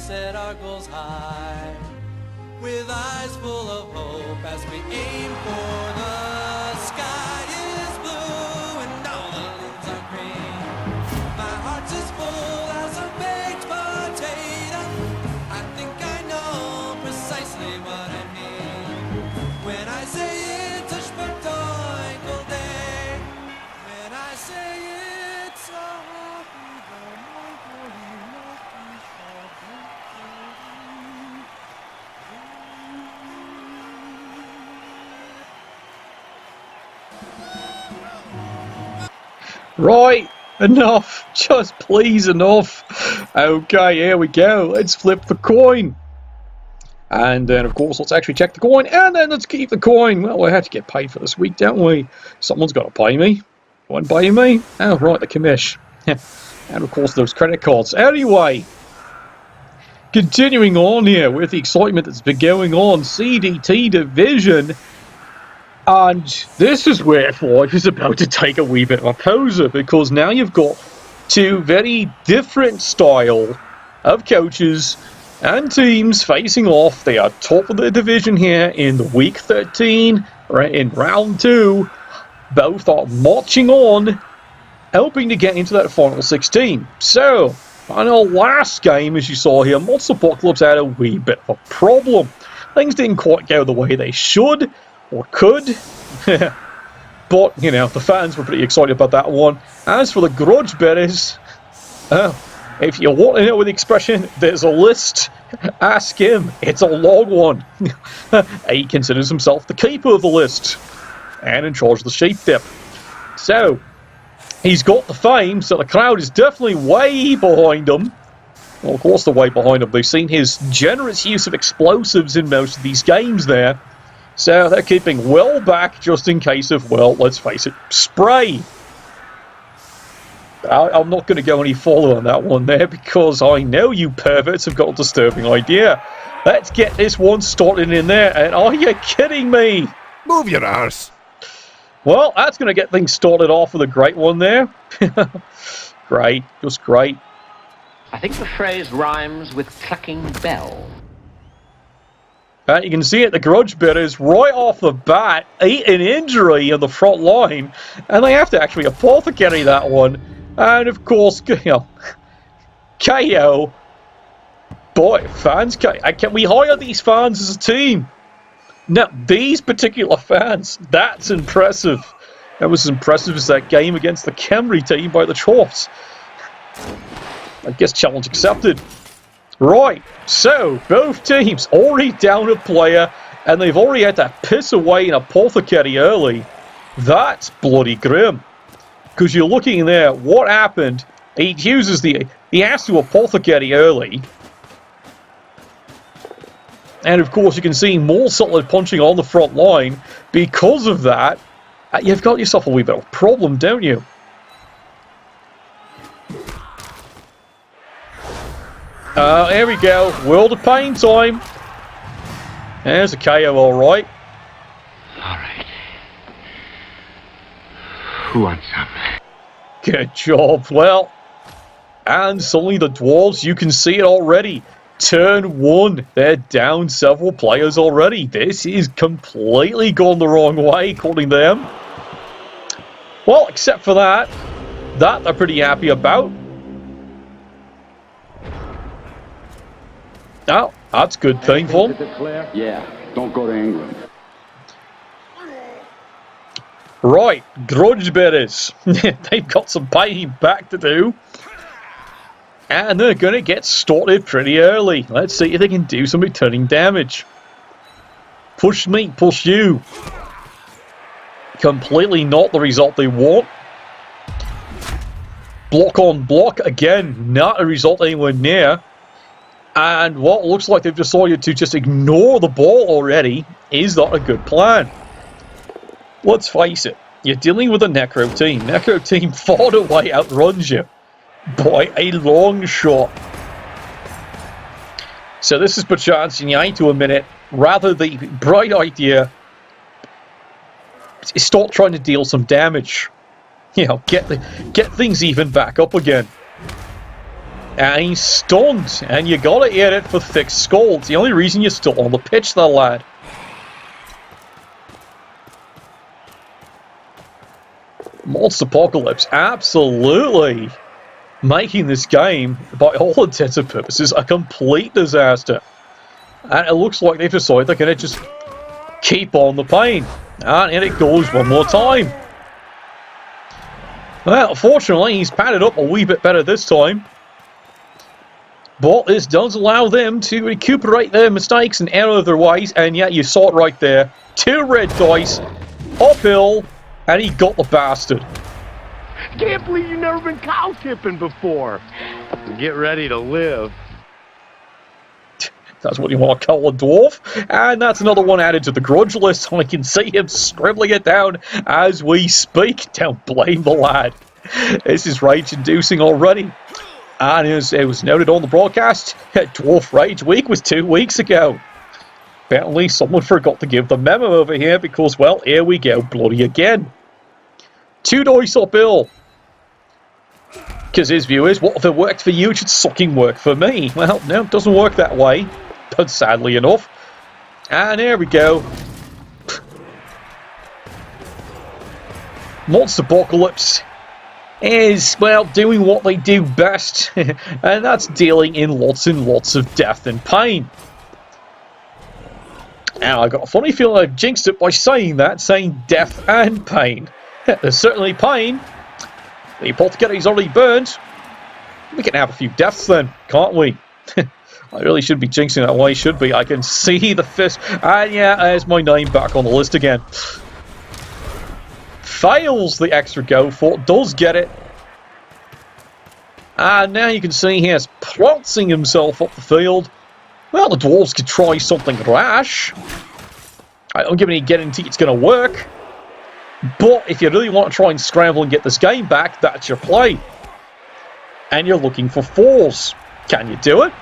set our goals high, with eyes full of hope as we aim for the sky is blue and all the leaves are green. My heart's as full as a baked potato. I think I know precisely what I mean when I say it's a spectacle day. When I say it's a happy Right, enough. Just please, enough. Okay, here we go. Let's flip the coin. And then, of course, let's actually check the coin. And then let's keep the coin. Well, we have to get paid for this week, don't we? Someone's got to pay me. One paying me? Oh, right, the commish. And, of course, those credit cards. Anyway, continuing on here with the excitement that's been going on. CDT Division. And this is where life is about to take a wee bit of a pause, because now you've got two very different style of coaches and teams facing off. They are top of the division here in the week 13, right in round 2. Both are marching on, hoping to get into that final 16. So, on our last game, as you saw here, Mods Apocalypse had a wee bit of a problem. Things didn't quite go the way they should. Or could. But, you know, the fans were pretty excited about that one. As for the grudge bearers, if you want to know the expression, there's a list, ask him. It's a long one. He considers himself the keeper of the list and in charge of the sheep dip. So, he's got the fame, so the crowd is definitely way behind him. Well, of course they're way behind him. They've seen his generous use of explosives in most of these games there. So they're keeping well back just in case of, well, let's face it, spray. I'm not going to go any further on that one there because I know you perverts have got a disturbing idea. Let's get this one started in there. And are you kidding me? Move your arse. Well, that's going to get things started off with a great one there. Great, just great. I think the phrase rhymes with clucking bell. You can see it, the grudge bearers right off the bat, eat an injury in the front line, and they have to actually apothecary that one. And of course, you know, KO. Boy, fans, can we hire these fans as a team? No, these particular fans, that's impressive. That was as impressive as that game against the Camry team by the Dwarves. I guess challenge accepted. Right, so both teams already down a player, and they've already had to piss away an apothecary early. That's bloody grim. Because you're looking there, what happened? He uses he has to apothecary early. And of course you can see more solid punching on the front line. Because of that, you've got yourself a wee bit of a problem, don't you? Here we go. World of Pain time. There's a KO, alright. Alright. Who wants some? Good job. Well, and suddenly the Dwarves, you can see it already. Turn 1. They're down several players already. This is completely gone the wrong way, according to them. Well, except for that they're pretty happy about. Oh, that's a good thing for them. Yeah, don't go to England. Right, grudge bearers. They've got some paying back to do. And they're going to get started pretty early. Let's see if they can do some returning damage. Push me, push you. Completely not the result they want. Block on block. Again, not a result anywhere near. And what looks like they've decided to just ignore the ball already is not a good plan. Let's face it, you're dealing with a Necro team. Necro team far away outruns you by a long shot. So this is perchance, and you ain't to a minute, rather the bright idea is start trying to deal some damage. You know, get things even back up again. And he's stunned. And you gotta hit it for thick skull. It's the only reason you're still on the pitch there, lad. Monster Apocalypse, absolutely making this game, by all intents and purposes, a complete disaster. And it looks like they've decided they're going to just keep on the pain. And in it goes one more time. Well, fortunately, he's padded up a wee bit better this time. But this does allow them to recuperate their mistakes and out of their ways. And yet, you saw it right there. 2 red dice, uphill, and he got the bastard. Can't believe you've never been cow tipping before. Get ready to live. That's what you want to call a dwarf. And that's another one added to the grudge list. I can see him scribbling it down as we speak. Don't blame the lad. This is rage-inducing already. And as it was noted on the broadcast, Dwarf Rage Week was 2 weeks ago. Apparently someone forgot to give the memo over here because, well, here we go bloody again. 2 dice uphill. Because his view is, what if it worked for you, it should sucking work for me. Well, no, it doesn't work that way. But sadly enough. And there we go. Monster Apocalypse is, well, doing what they do best. And that's dealing in lots and lots of death and pain. Now, I've got a funny feeling I've jinxed it by saying that, saying death and pain. There's certainly pain. The apothecary's already burned. We can have a few deaths then, can't we? I really should be jinxing that way, should be. I can see the fist. And yeah, there's my name back on the list again. Fails the extra go for it, does get it. And now you can see he is prancing himself up the field. Well, the dwarves could try something rash. I don't give any guarantee it's going to work. But if you really want to try and scramble and get this game back, that's your play. And you're looking for 4s. Can you do it?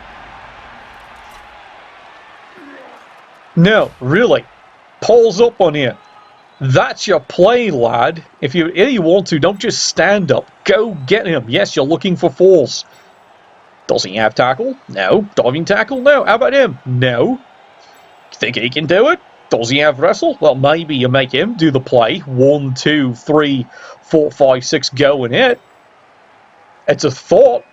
No, really. Pulls up on you. That's your play, lad. If you really want to, don't just stand up. Go get him. Yes, you're looking for 4s. Does he have tackle? No. Diving tackle? No. How about him? No. Think he can do it? Does he have wrestle? Well, maybe you make him do the play. 1, 2, 3, 4, 5, 6, go and hit. It's a thought.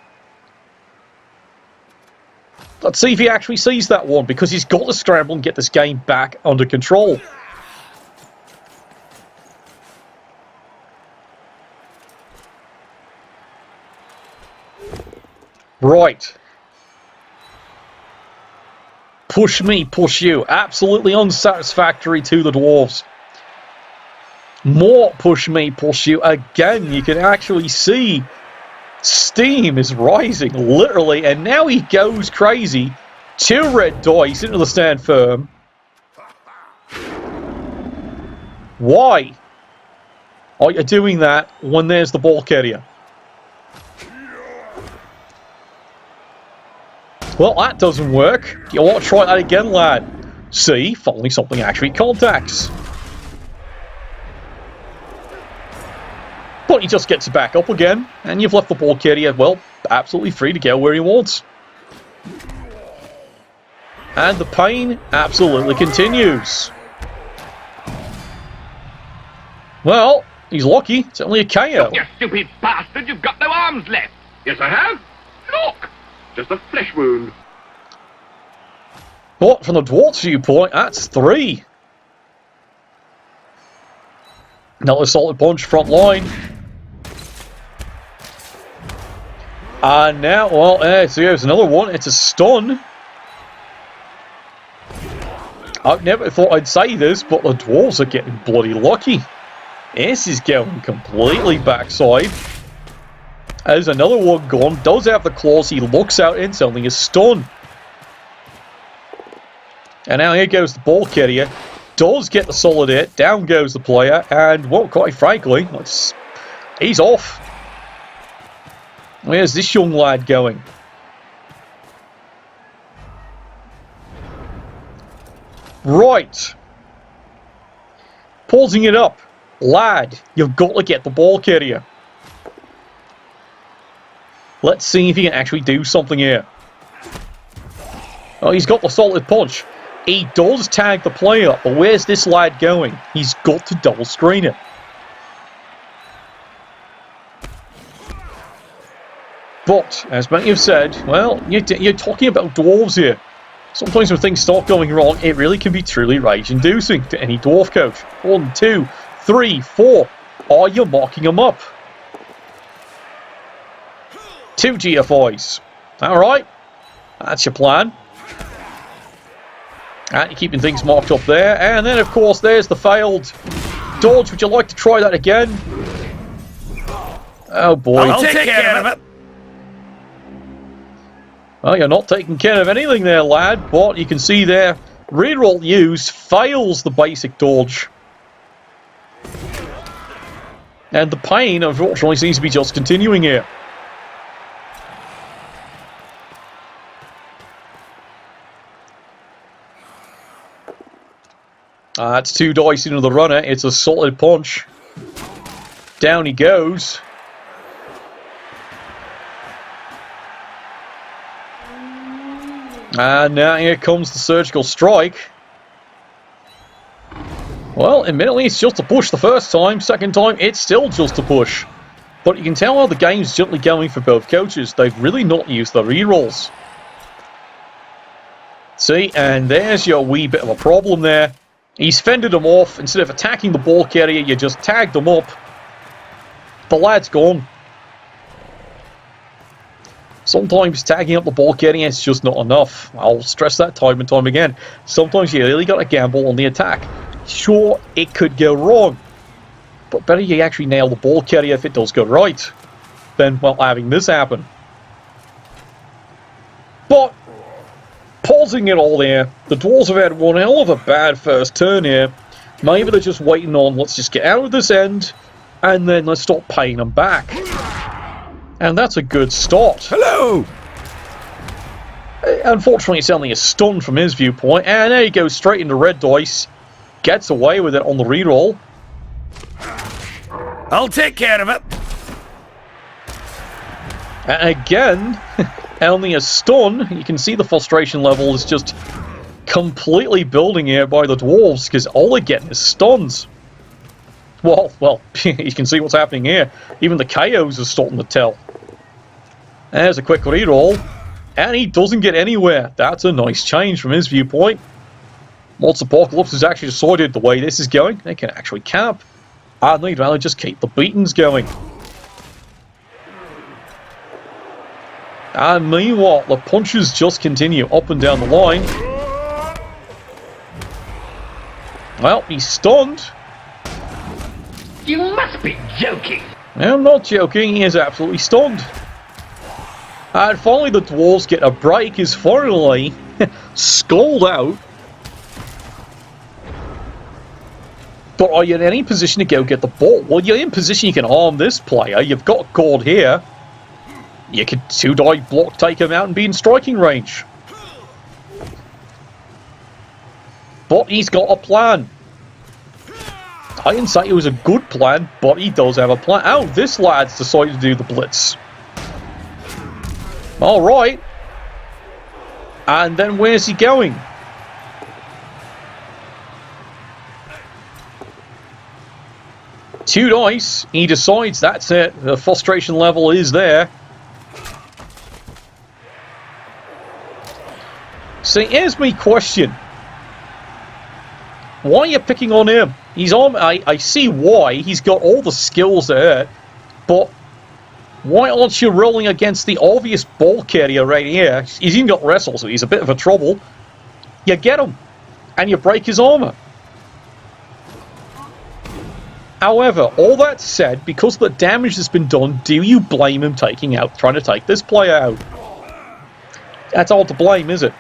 Let's see if he actually sees that one, because he's got to scramble and get this game back under control. Right. Push me, push you. Absolutely unsatisfactory to the dwarves. More push me, push you. Again, you can actually see steam is rising, literally. And now he goes crazy. 2 red dice into the stand firm. Why are you doing that when there's the ball carrier? Well, that doesn't work. You want to try that again, lad? See, finally something actually contacts. But he just gets back up again, and you've left the ball carrier, well, absolutely free to go where he wants. And the pain absolutely continues. Well, he's lucky. It's only a KO. You stupid bastard, you've got no arms left. Yes, I have. Look. Just a flesh wound. But from the dwarf's viewpoint, that's 3. Another solid punch front line. And now, well, so here's another one. It's a stun. I never thought I'd say this, but the dwarves are getting bloody lucky. This is going completely backside. There's another one gone. Does have the claws. He looks out and it's only a stun. And now here goes the ball carrier. Does get the solid hit. Down goes the player. And, well, quite frankly, he's off. Where's this young lad going? Right. Pausing it up. Lad, you've got to get the ball carrier. Let's see if he can actually do something here. Oh, he's got the solid punch. He does tag the player, but where's this lad going? He's got to double screen it. But, as many have said, well, you're talking about dwarves here. Sometimes when things start going wrong, it really can be truly rage-inducing to any dwarf coach. 1, 2, 3, 4. Are you marking them up? 2 GFIs. Alright. That's your plan. And you're keeping things marked up there. And then, of course, there's the failed dodge. Would you like to try that again? Oh, boy. I'll take care of it. Well, you're not taking care of anything there, lad. But you can see there, reroll used fails the basic dodge. And the pain, unfortunately, seems to be just continuing here. That's 2 dice into the runner. It's a solid punch. Down he goes. And now here comes the surgical strike. Well, admittedly, it's just a push the first time. Second time, it's still just a push. But you can tell how the game's gently going for both coaches. They've really not used the rerolls. See, and there's your wee bit of a problem there. He's fended him off. Instead of attacking the ball carrier, you just tagged him up. The lad's gone. Sometimes tagging up the ball carrier is just not enough. I'll stress that time and time again. Sometimes you really got to gamble on the attack. Sure, it could go wrong. But better you actually nail the ball carrier if it does go right than, well, having this happen. But pausing it all there, the Dwarves have had one hell of a bad first turn here. Maybe they're just waiting on, let's just get out of this end, and then let's stop paying them back. And that's a good start. Hello! Unfortunately, it's only a stun from his viewpoint, and there he goes straight into red dice. Gets away with it on the reroll. I'll take care of it. And again, only a stun. You can see the frustration level is just completely building here by the Dwarves, because all they're getting is stuns. Well, you can see what's happening here. Even the KOs are starting to tell. There's a quick reroll, and he doesn't get anywhere. That's a nice change from his viewpoint. Mods Apocalypse has actually decided the way this is going, they can actually camp, and they'd rather just keep the beatings going. And meanwhile, the punches just continue up and down the line. Well, he's stunned. You must be joking. I'm not joking, he is absolutely stunned. And finally the Dwarves get a break, is finally skulled out. But are you in any position to go get the ball? Well, you're in position you can harm this player. You've got Gord here. You could 2-die block, take him out and be in striking range. But he's got a plan. I didn't say it was a good plan, but he does have a plan. Oh, this lad's decided to do the blitz. Alright. And then where's he going? Two dice. He decides that's it. The frustration level is there. See, here's my question. Why are you picking on him? He's on. I see why. He's got all the skills there. But why aren't you rolling against the obvious ball carrier right here? He's even got wrestle, so he's a bit of a trouble. You get him. And you break his armor. However, all that said, because the damage that's been done, do you blame him trying to take this player out? That's all to blame, is it?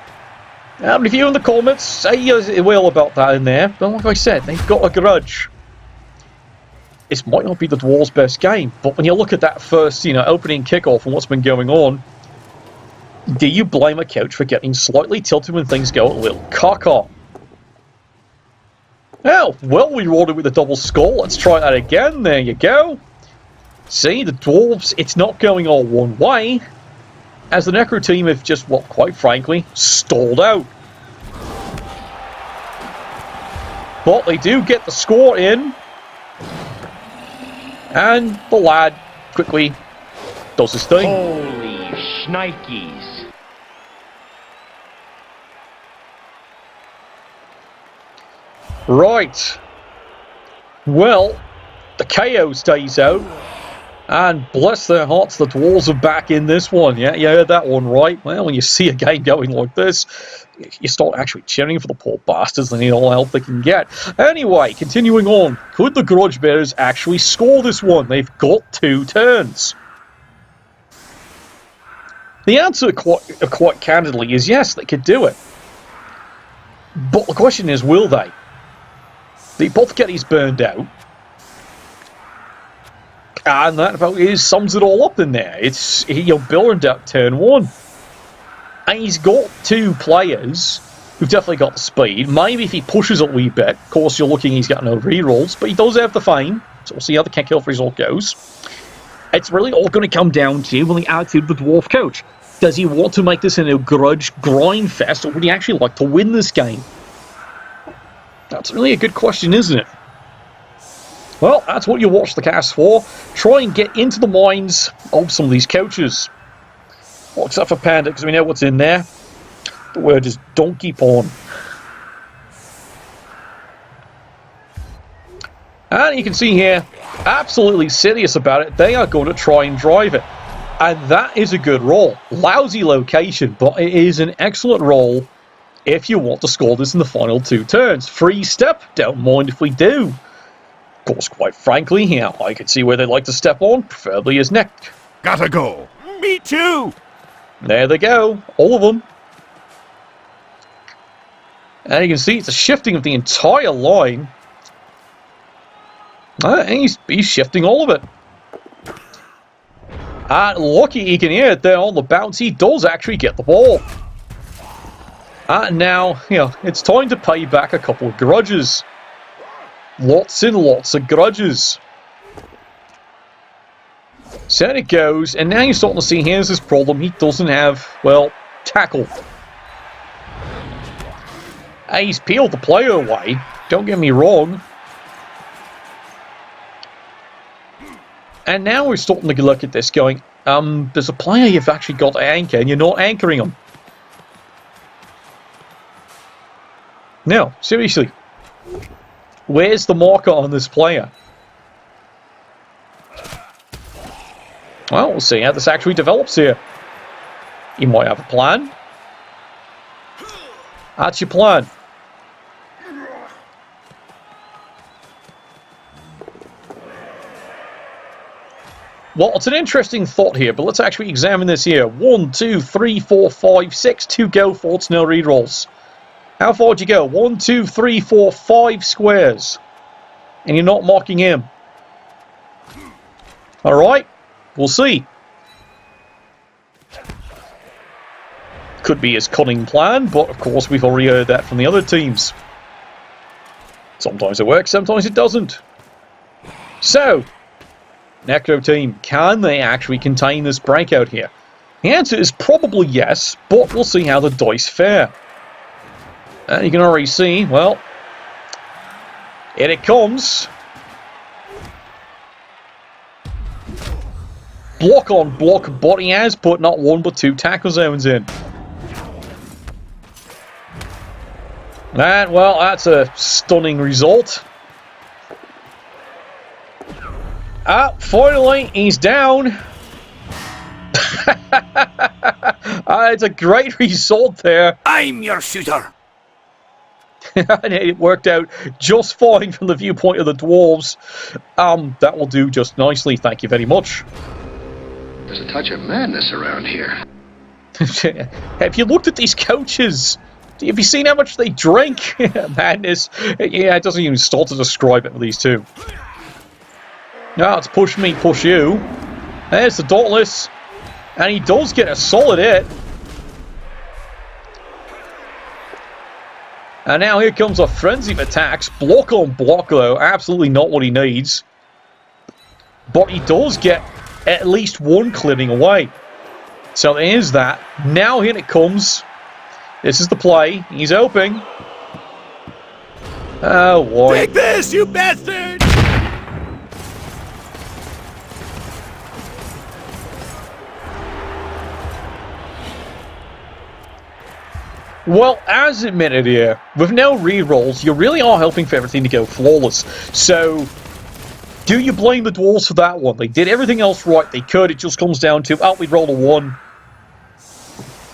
If you in the comments, say you will about that in there. But like I said, they've got a grudge. This might not be the Dwarves' best game, but when you look at that first, opening kickoff and what's been going on, do you blame a coach for getting slightly tilted when things go a little cock-up? Oh, well, we rolled it with a double skull. Let's try that again. There you go. See, the Dwarves, it's not going all one way, as the Necro team have just, well, quite frankly, stalled out. But they do get the score in, and the lad quickly does his thing. Holy shnikes. Right. Well, the KO stays out. And bless their hearts, the Dwarves are back in this one. Yeah, you heard that one right. Well, when you see a game going like this, you start actually cheering for the poor bastards. They need all the help they can get. Anyway, continuing on. Could the Grudge Bearers actually score this one? They've got 2 turns. The answer, quite candidly, is yes, they could do it. But the question is, will they? They both get his burned out. And that about sums it all up in there. It's you're burned out turn 1. And he's got 2 players who've definitely got the speed. Maybe if he pushes a wee bit, of course you're looking he's got no rerolls, but he does have the fame. So we'll see how the kick off result goes. It's really all going to come down to the attitude of the Dwarf coach. Does he want to make this into a grudge grind fest, or would he actually like to win this game? That's really a good question, isn't it? Well, that's what you watch the cast for. Try and get into the minds of some of these coaches. Well, except for Panda, because we know what's in there. The word is donkey porn. And you can see here, absolutely serious about it. They are going to try and drive it. And that is a good roll. Lousy location, but it is an excellent roll if you want to score this in the final 2 turns. Free step, don't mind if we do. Of course, quite frankly, here, I could see where they'd like to step on, preferably his neck. Gotta go. Me too. There they go, all of them. And you can see it's a shifting of the entire line. And he's shifting all of it. And lucky he can hear it there on the bounce. He does actually get the ball. And now, it's time to pay back a couple of grudges. Lots and lots of grudges. So it goes, and now you're starting to see here's his problem. He doesn't have, well, tackle. He's peeled the player away, don't get me wrong. And now we're starting to look at this going, there's a player you've actually got to anchor, and you're not anchoring him. No, seriously. Where's the marker on this player? Well, we'll see how this actually develops here. You might have a plan. That's your plan. Well, it's an interesting thought here, but let's actually examine this here. 1, 2, 3, 4, 5, 6, 2 go for it's no rerolls. How far would you go? 1, 2, 3, 4, 5 squares. And you're not marking him. Alright, we'll see. Could be his cunning plan, but of course we've already heard that from the other teams. Sometimes it works, sometimes it doesn't. So, Necro team, can they actually contain this breakout here? The answer is probably yes, but we'll see how the dice fare. And you can already see, well, here it comes. Block on block, but he has put not 1 but 2 tackle zones in. And, well, that's a stunning result. Finally, he's down. It's a great result there. I'm your shooter. And it worked out just fine from the viewpoint of the Dwarves. That will do just nicely, thank you very much. There's a touch of madness around here. Have you looked at these coaches? Have you seen how much they drink? Madness. Yeah, it doesn't even start to describe it with these two. Now it's push me, push you. There's the Dauntless. And he does get a solid hit. And now here comes a frenzy of attacks. Block on block, though. Absolutely not what he needs. But he does get at least one clearing away. So there's that. Now here it comes. This is the play. He's open. Oh, boy. Take this, you bastard! Well, as admitted here, with no rerolls, you really are helping for everything to go flawless. So, do you blame the Dwarves for that one? They did everything else right they could. It just comes down to, we rolled a 1.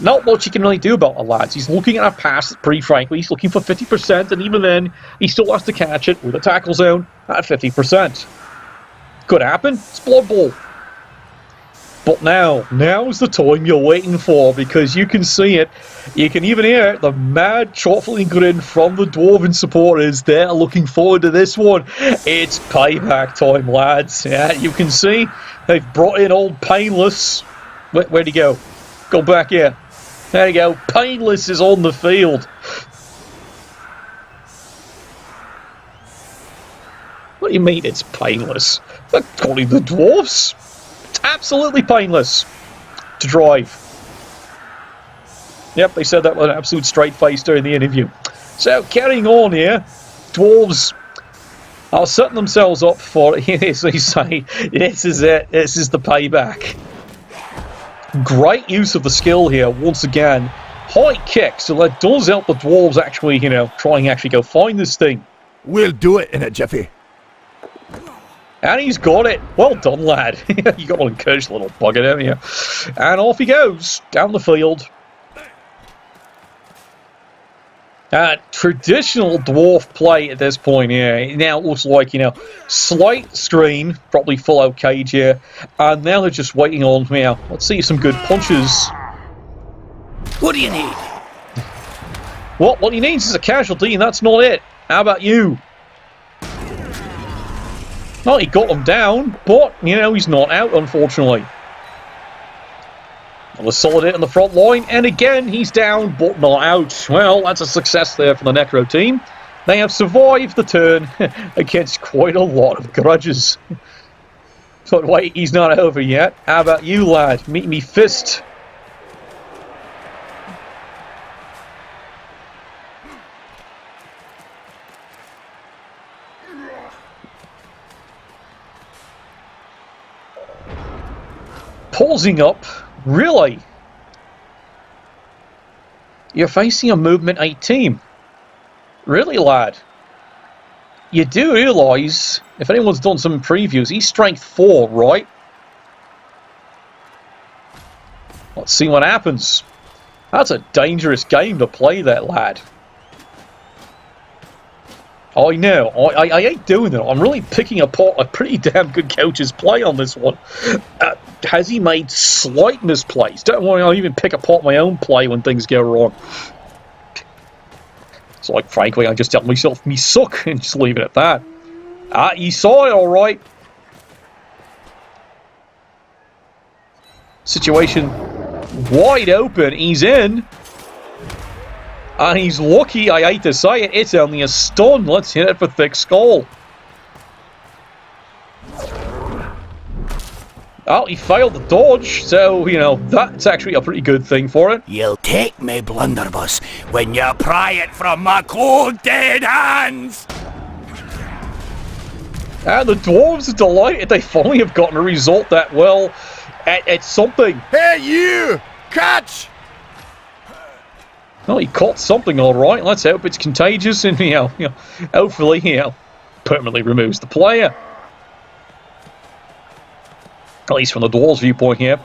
Not much you can really do about the lads. He's looking at a pass, pretty frankly. He's looking for 50%, and even then, he still has to catch it with a tackle zone at 50%. Could happen. It's Blood Bowl. But now's the time you're waiting for, because you can see it. You can even hear it, the mad truffling grin from the Dwarven supporters. They're looking forward to this one. It's payback time, lads. Yeah, you can see they've brought in old Painless. Where'd he go? Go back here. There you go. Painless is on the field. What do you mean it's painless? According to the Dwarves, it's absolutely painless to drive. Yep, they said that with an absolute straight face during the interview. So, carrying on here, Dwarves are setting themselves up for, as they say, this is it. This is the payback. Great use of the skill here, once again. High kick, so that does help the Dwarves actually, try and actually go find this thing. We'll do it in a jiffy. And he's got it. Well done, lad. You got to encourage the little bugger, don't you? And off he goes, down the field. Traditional Dwarf play at this point here. Now it looks like, slight screen, probably full out cage here. And now they're just waiting on, let's see some good punches. What do you need? Well, what he needs is a casualty, and that's not it. How about you? Well, he got him down, but, he's not out, unfortunately. On the solid hit on the front line, and again, he's down, but not out. Well, that's a success there for the Necro team. They have survived the turn against quite a lot of grudges. But wait, he's not over yet. How about you, lad? Meet me fist. Pausing up. Really? You're facing a Movement 8 team. Really, lad? You do realise, if anyone's done some previews, he's strength 4, right? Let's see what happens. That's a dangerous game to play, that lad. I know. I hate doing it. I'm really picking apart a pretty damn good coach's play on this one. Has he made slight misplays? Don't worry, I'll even pick apart my own play when things go wrong. So, frankly, I just tell myself me suck and just leave it at that. He saw it all right. Situation wide open. He's in. And he's lucky, I hate to say it, it's only a stun. Let's hit it for thick skull. Oh, he failed the dodge, so, that's actually a pretty good thing for it. You'll take me, blunderbuss, when you pry it from my cold, dead hands! And the Dwarves are delighted they finally have gotten a result that, well, it's something. Hey, you! Catch! Well, he caught something all right. Let's hope it's contagious and, hopefully, permanently removes the player. At least from the Dwarves' viewpoint here.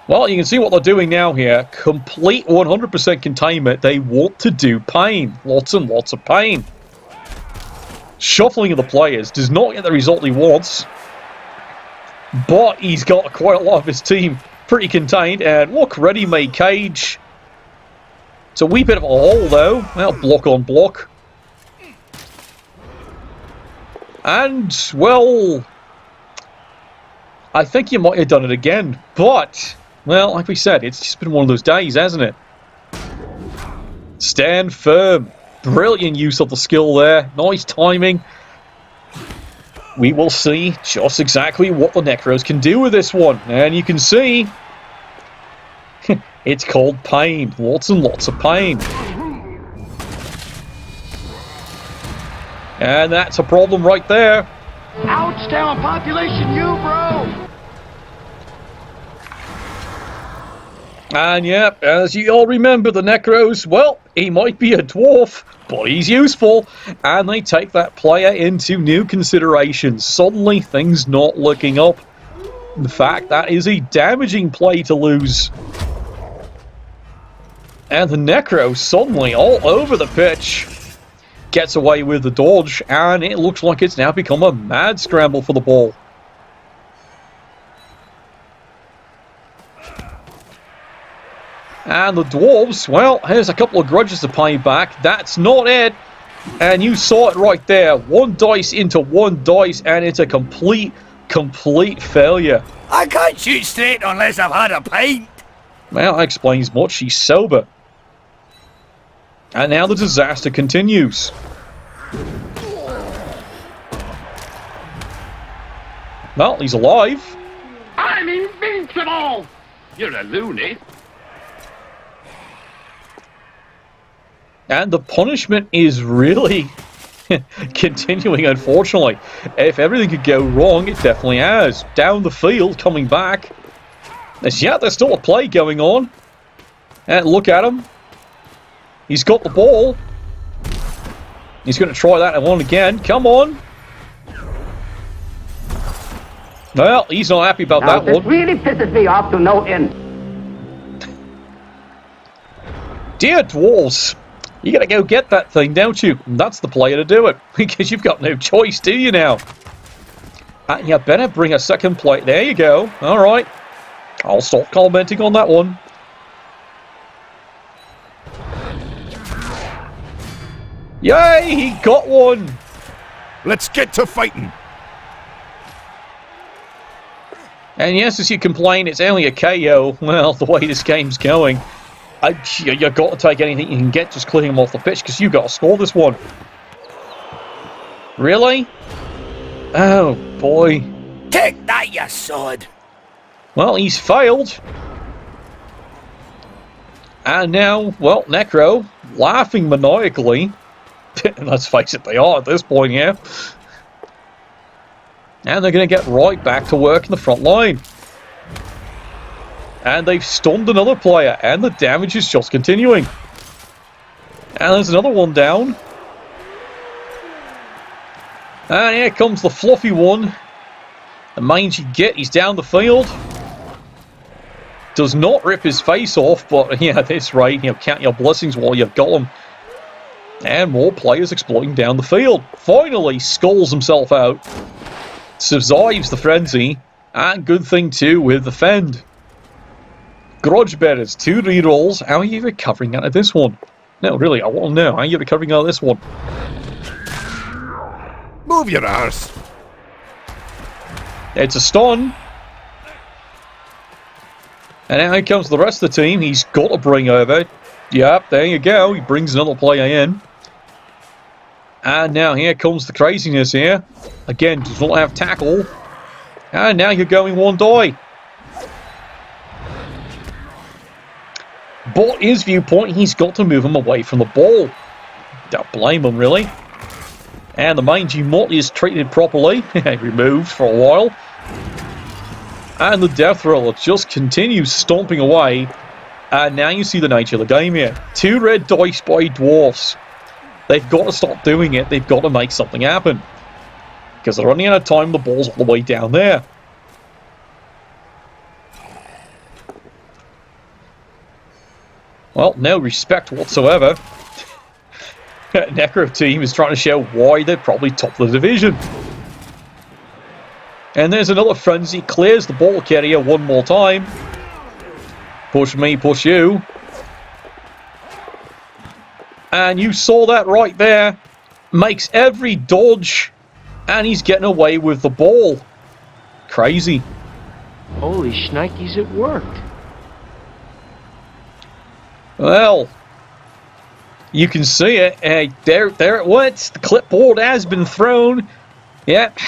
Well, you can see what they're doing now here. Complete 100% containment. They want to do pain. Lots and lots of pain. Shuffling of the players does not get the result he wants. But he's got quite a lot of his team pretty contained. And look, ready-made cage. It's a wee bit of a hole, though. Well, block on block. And, well, I think you might have done it again. But, well, like we said, it's just been one of those days, hasn't it? Stand firm. Brilliant use of the skill there. Nice timing. we will see just exactly what the Necros can do with this one. And you can see it's called pain. Lots and lots of pain. And that's a problem right there. Ouch, town population, you, bro! And yeah, as you all remember, the Necros, well, he might be a dwarf, but he's useful. And they take that player into new considerations. Suddenly, things not looking up. In fact, that is a damaging play to lose. And the Necro suddenly all over the pitch. Gets away with the dodge, and it looks like it's now become a mad scramble for the ball. And the Dwarves, well, here's a couple of grudges to pay back. That's not it. And you saw it right there. One dice into one dice, and it's a complete failure. I can't shoot straight unless I've had a pint. Well, that explains much. She's sober. And now the disaster continues. Well, he's alive. I'm invincible! You're a loony. And the punishment is really continuing, unfortunately. If everything could go wrong, it definitely has. Down the field, coming back. Yeah, there's still a play going on. And look at him. He's got the ball. He's going to try that one again. Come on. Well, he's not happy about that one. This really pisses me off to no end. Dear Dwarves, you got to go get that thing, don't you? And that's the player to do it. Because you've got no choice, do you now? You better bring a second play. There you go. All right. I'll stop commenting on that one. Yay, he got one. Let's get to fighting. And yes, as you complain, it's only a KO. Well, the way this game's going, you've got to take anything you can get, just clearing him off the pitch, because you've got to score this one. Really? Oh, boy. Take that, you sod. Well, he's failed. And now, well, Necro, laughing maniacally. Let's face it, they are at this point here. And they're going to get right back to work in the front line. And they've stunned another player, and the damage is just continuing. And there's another one down. And here comes the fluffy one. The mangy git, he's down the field. Does not rip his face off, but yeah, that's right. Count your blessings while you've got them. And more players exploiting down the field. Finally skulls himself out. Survives the frenzy. And good thing too with the fend. Grudge bearers, 2 rerolls. How are you recovering out of this one? No, really, I want to know. How are you recovering out of this one? Move your arse. It's a stun. And now here comes the rest of the team. He's got to bring over. Yep, there you go. He brings another player in. And now here comes the craziness here. Again, does not have tackle. And now you're going one die. But his viewpoint, he's got to move him away from the ball. Don't blame him, really. And the mangy mutt is treated properly. Removed for a while. And the death roller just continues stomping away. And now you see the nature of the game here. 2 red dice by Dwarfs. They've got to stop doing it. They've got to make something happen. Because they're running out of time. The ball's all the way down there. Well, no respect whatsoever. Necro team is trying to show why they're probably top of the division. And there's another frenzy. Clears the ball carrier one more time. Push me, push you. And you saw that right there. Makes every dodge. And he's getting away with the ball. Crazy. Holy shnikes, it worked. Well, you can see it. There it went. The clipboard has been thrown. Yep.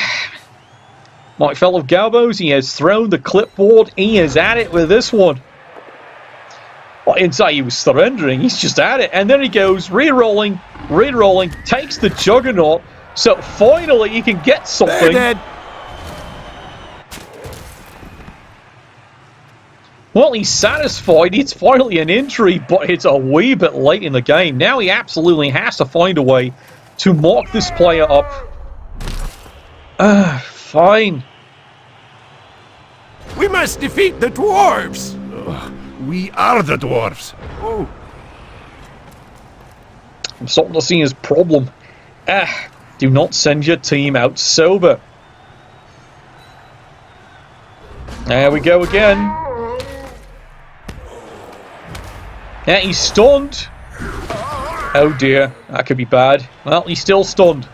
My fellow Galbos, he has thrown the clipboard. He is at it with this one. Well, inside he was surrendering. He's just at it. And then he goes, re-rolling, takes the Juggernaut. So finally he can get something. Dead. Well, he's satisfied. It's finally an injury, but it's a wee bit late in the game. Now he absolutely has to find a way to mark this player up. Fine. We must defeat the dwarves. We are the dwarves. Oh. I'm starting to see his problem. Do not send your team out sober. There we go again. Yeah, he's stunned. Oh dear, that could be bad. Well, he's still stunned.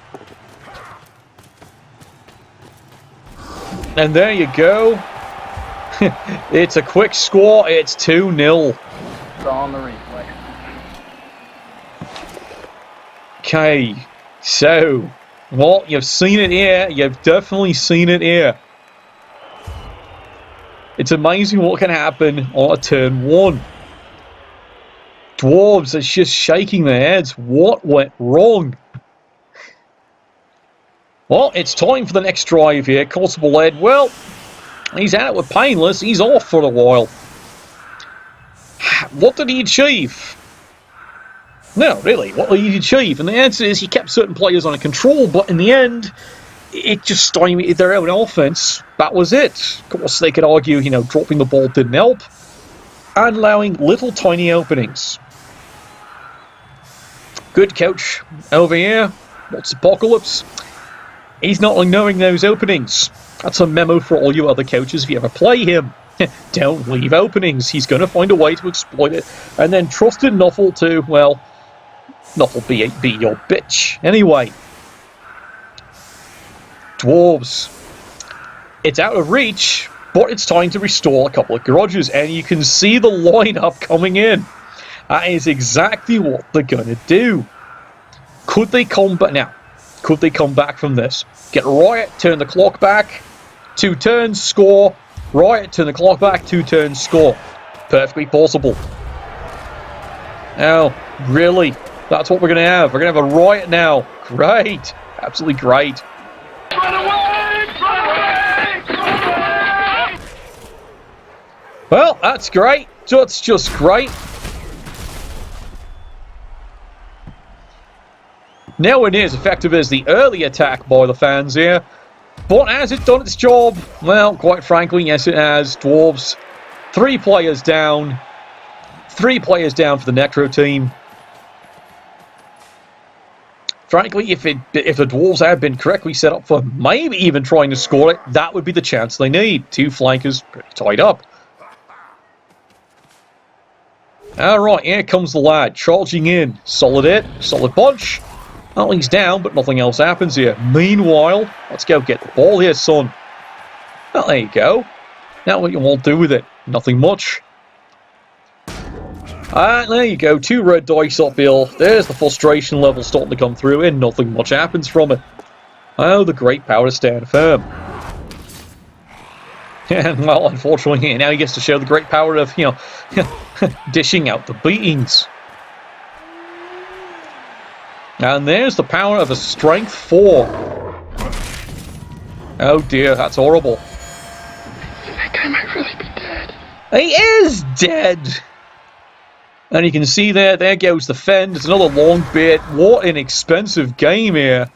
And there you go. It's a quick score. It's 2-0. It's on the replay. Okay, so, well, you've seen it here. You've definitely seen it here. It's amazing what can happen on a turn 1. Dwarves are just shaking their heads. What went wrong? Well, it's time for the next drive here. Constable Ed, well, he's at it with Painless. He's off for a while. What did he achieve? No, really, what did he achieve? And the answer is he kept certain players under control, but in the end, it just stymied their own offense. That was it. Of course, they could argue, dropping the ball didn't help, and allowing little tiny openings. Good coach over here. What's Apocalypse? He's not ignoring those openings. That's a memo for all you other coaches if you ever play him. Don't leave openings. He's going to find a way to exploit it. And then trust in Nuffle to, well, Nuffle be your bitch. Anyway. Dwarves. It's out of reach, but it's time to restore a couple of garages. And you can see the lineup coming in. That is exactly what they're going to do. Could they come back? Now, could they come back from this? Get Riot, turn the clock back, 2 turns, score. Riot, turn the clock back, 2 turns, score. Perfectly possible. Now, really? That's what we're going to have. We're going to have a Riot now. Great. Absolutely great. Well, that's great. That's just great. Nowhere near as effective as the early attack by the fans here. But has it done its job? Well, quite frankly, yes it has. Dwarves, 3 players down. 3 players down for the Necro team. Frankly, if the Dwarves had been correctly set up for maybe even trying to score it, that would be the chance they need. 2 flankers pretty tied up. Alright, here comes the lad, charging in. Solid hit, solid punch. Well, he's down, but nothing else happens here. Meanwhile, let's go get the ball here, son. Well, there you go. Now what you want to do with it? Nothing much. There you go. 2 red dice uphill. There's the frustration level starting to come through, and nothing much happens from it. Oh, the great power to stand firm. And, well, unfortunately, now he gets to show the great power of, dishing out the beatings. And there's the power of a strength 4. Oh dear, that's horrible. That guy might really be dead. He is dead! And you can see there goes the fend. It's another long bit. What an expensive game here.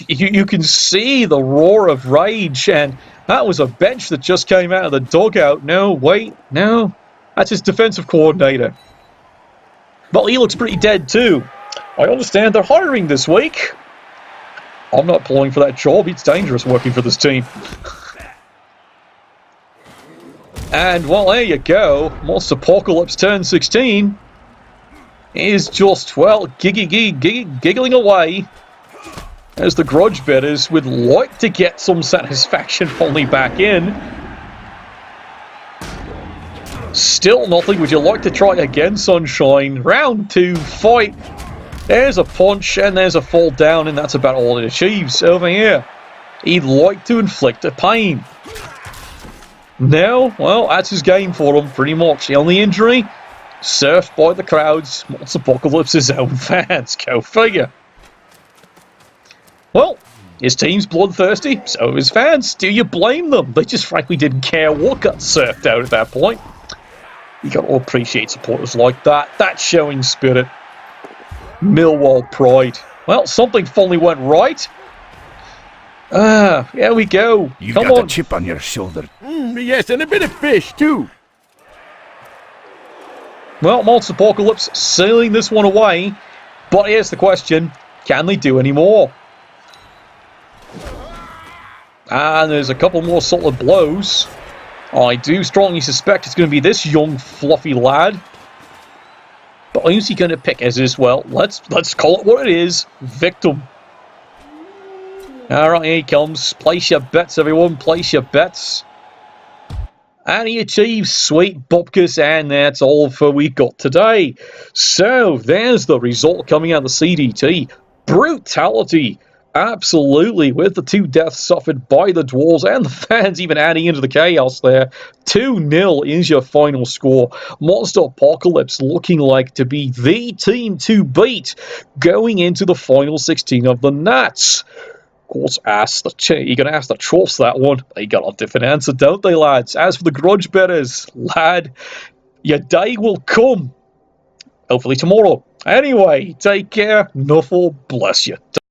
You can see the roar of rage, and that was a bench that just came out of the dugout. No, wait, no. That's his defensive coordinator. But he looks pretty dead too. I understand they're hiring this week. I'm not applying for that job. It's dangerous working for this team. And, well, there you go. Monster Apocalypse turn 16 is just, well, giggling away as the grudge betters would like to get some satisfaction only back in. Still nothing. Would you like to try again, Sunshine? Round 2, fight. There's a punch, and there's a fall down, and that's about all it achieves over here. He'd like to inflict a pain. Now, well, that's his game for him, pretty much. The only injury, surfed by the crowds, Mods Apocalypse's own fans. Go figure. Well, his team's bloodthirsty, so his fans. Do you blame them? They just frankly didn't care what got surfed out at that point. You got to appreciate supporters like that. That's showing spirit. Millwall pride. Well, something finally went right. Here we go. You've Come got on. a chip on your shoulder. Yes, and a bit of fish, too. Well, Mods Apocalypse sailing this one away. But here's the question. Can they do any more? And there's a couple more solid blows. I do strongly suspect it's going to be this young, fluffy lad. But who's he going to pick as is? Well, let's call it what it is. Victim. Alright, here he comes. Place your bets, everyone. Place your bets. And he achieves sweet bupkis, and that's all for we got today. So, there's the result coming out of the CDT. Brutality. Absolutely, with the 2 deaths suffered by the Dwarves and the fans even adding into the chaos there. 2-0 is your final score. Monster Apocalypse looking like to be the team to beat going into the final 16 of the NATTS. Of course, you're going to ask the trolls that one. They got a different answer, don't they, lads? As for the grudge betters, lad, your day will come. Hopefully tomorrow. Anyway, take care. Nuffle bless you.